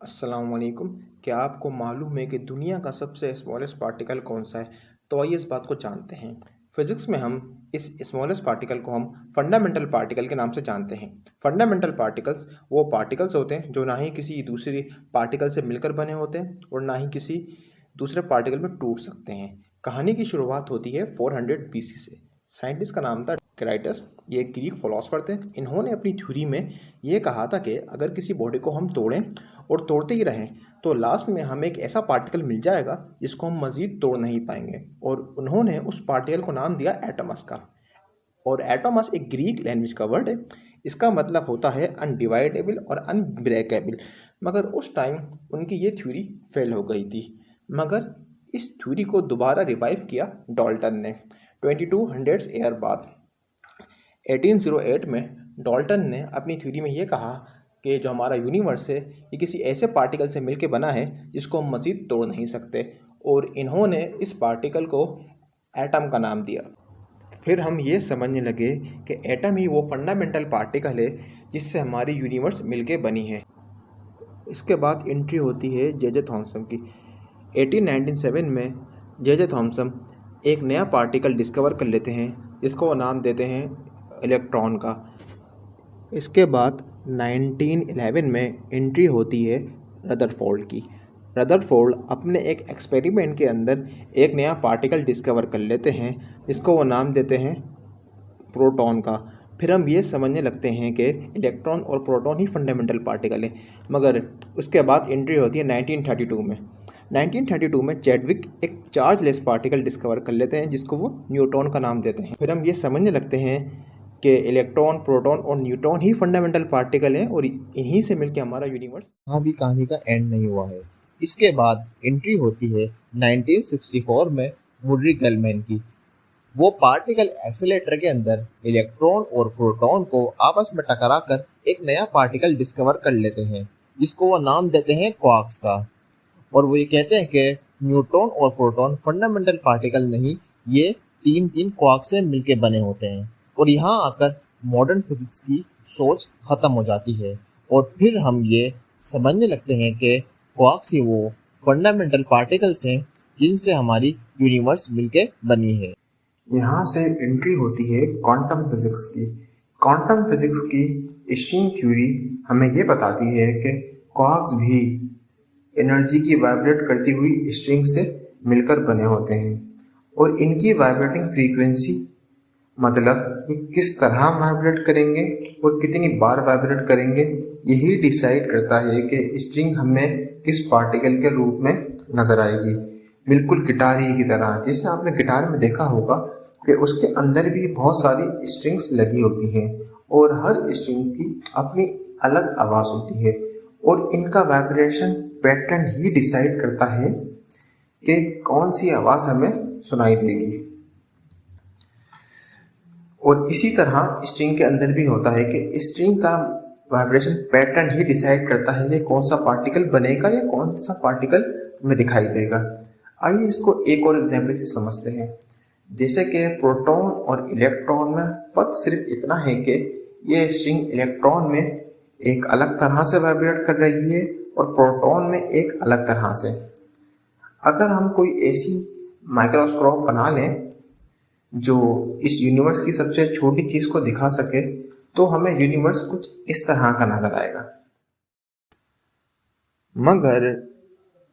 अस्सलाम वालेकुम। क्या आपको मालूम है कि दुनिया का सबसे स्मॉलेस्ट पार्टिकल कौन सा है? तो आइए इस बात को जानते हैं। फिजिक्स में हम इस स्मॉलेस्ट पार्टिकल को हम फंडामेंटल पार्टिकल के नाम से जानते हैं। फंडामेंटल पार्टिकल्स वो पार्टिकल्स होते हैं जो ना ही किसी दूसरी पार्टिकल से मिलकर बने होते हैं और ना ही किसी दूसरे पार्टिकल में टूट सकते हैं। कहानी की शुरुआत होती है 400 बीसी से। साइंटिस्ट का नाम था क्राइटस। ये एक ग्रीक फिलोसफर थे। इन्होंने अपनी थ्योरी में ये कहा था कि अगर किसी बॉडी को हम तोड़ें और तोड़ते ही रहें तो लास्ट में हमें एक ऐसा पार्टिकल मिल जाएगा जिसको हम मज़ीद तोड़ नहीं पाएंगे, और उन्होंने उस पार्टिकल को नाम दिया एटमस का। और एटमस एक ग्रीक लैंग्वेज का वर्ड है। इसका मतलब होता है अनडिवाइडेबल और अनब्रेकेबल। मगर उस टाइम उनकी ये थ्योरी फेल हो गई थी। मगर इस थ्योरी को दोबारा रिवाइव किया डाल्टन ने 2200 ईयर बाद। 1808 में डाल्टन ने अपनी थ्योरी में ये कहा कि जो हमारा यूनिवर्स है ये किसी ऐसे पार्टिकल से मिलकर बना है जिसको हम मज़ीद तोड़ नहीं सकते, और इन्होंने इस पार्टिकल को एटम का नाम दिया। फिर हम ये समझने लगे कि एटम ही वो फंडामेंटल पार्टिकल है जिससे हमारी यूनिवर्स मिलके बनी है। इसके बाद एंट्री होती है जे थॉमसन की। 1897 में जे थॉमसन एक नया पार्टिकल डिस्कवर कर लेते हैं जिसको वो नाम देते हैं इलेक्ट्रॉन का। इसके बाद 1911 में एंट्री होती है रदरफोर्ड की। रदरफोर्ड अपने एक एक्सपेरिमेंट के अंदर एक नया पार्टिकल डिस्कवर कर लेते हैं जिसको वो नाम देते हैं प्रोटॉन का। फिर हम ये समझने लगते हैं कि इलेक्ट्रॉन और प्रोटॉन ही फंडामेंटल पार्टिकल है। मगर उसके बाद एंट्री होती है 1932 में। 1932 में चैडविक एक चार्जलेस पार्टिकल डिस्कवर कर लेते हैं जिसको वो न्यूट्रॉन का नाम देते हैं। फिर हम ये समझने लगते हैं कि इलेक्ट्रॉन, प्रोटॉन और न्यूट्रॉन ही फंडामेंटल पार्टिकल हैं और इन्हीं से मिलकर हमारा यूनिवर्स। यहाँ भी कहानी का एंड नहीं हुआ है। इसके बाद एंट्री होती है 1964 में मुर्री गेलमैन की। वो पार्टिकल एक्सेलेरेटर के अंदर इलेक्ट्रॉन और प्रोटॉन को आपस में टकरा कर एक नया पार्टिकल डिस्कवर कर लेते हैं जिसको वो नाम देते हैं क्वार्क्स का। और वो ये कहते हैं कि न्यूट्रॉन और प्रोटॉन फंडामेंटल पार्टिकल नहीं, ये तीन तीन क्वार्क से मिलके बने होते हैं। और यहाँ आकर मॉडर्न फिजिक्स की सोच खत्म हो जाती है और फिर हम ये समझने लगते हैं कि क्वार्क्स ही वो फंडामेंटल पार्टिकल्स हैं जिनसे हमारी यूनिवर्स मिलके बनी है। यहाँ से एंट्री होती है क्वांटम फिजिक्स की। क्वांटम फिजिक्स की स्ट्रिंग थ्योरी हमें ये बताती है कि क्वार्क्स भी एनर्जी की वाइब्रेट करती हुई स्ट्रिंग से मिलकर बने होते हैं, और इनकी वाइब्रेटिंग फ्रीक्वेंसी मतलब ये किस तरह वाइब्रेट करेंगे और कितनी बार वाइब्रेट करेंगे यही डिसाइड करता है कि स्ट्रिंग हमें किस पार्टिकल के रूप में नजर आएगी। बिल्कुल गिटार ही की तरह, जैसे आपने गिटार में देखा होगा कि उसके अंदर भी बहुत सारी स्ट्रिंग्स लगी होती हैं और हर स्ट्रिंग की अपनी अलग आवाज़ होती है, और इनका वाइब्रेशन पैटर्न ही डिसाइड करता है कि कौन सी आवाज़ हमें सुनाई देगी। और इसी तरह स्ट्रिंग के अंदर भी होता है कि स्ट्रिंग का वाइब्रेशन पैटर्न ही डिसाइड करता है कि कौन सा पार्टिकल बनेगा या कौन सा पार्टिकल हमें दिखाई देगा। आइए इसको एक और एग्जाम्पल से समझते हैं। जैसे कि प्रोटॉन और इलेक्ट्रॉन में फ़र्क सिर्फ इतना है कि ये स्ट्रिंग इलेक्ट्रॉन में एक अलग तरह से वाइब्रेट कर रही है और प्रोटॉन में एक अलग तरह से। अगर हम कोई ऐसी माइक्रोस्कोप बना लें जो इस यूनिवर्स की सबसे छोटी चीज़ को दिखा सके तो हमें यूनिवर्स कुछ इस तरह का नजर आएगा। मगर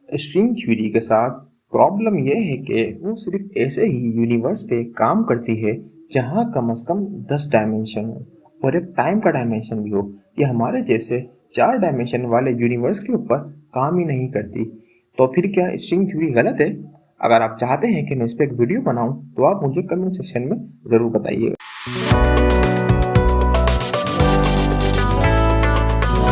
स्ट्रिंग थ्योरी के साथ प्रॉब्लम यह है कि वो सिर्फ ऐसे ही यूनिवर्स पे काम करती है जहाँ कम से कम 10 डायमेंशन हो और एक टाइम का डायमेंशन भी हो। ये हमारे जैसे 4 डायमेंशन वाले यूनिवर्स के ऊपर काम ही नहीं करती। तो फिर क्या स्ट्रिंग थ्योरी गलत है? अगर आप चाहते हैं कि मैं इस पर एक वीडियो बनाऊं तो आप मुझे कमेंट सेक्शन में ज़रूर बताइएगा।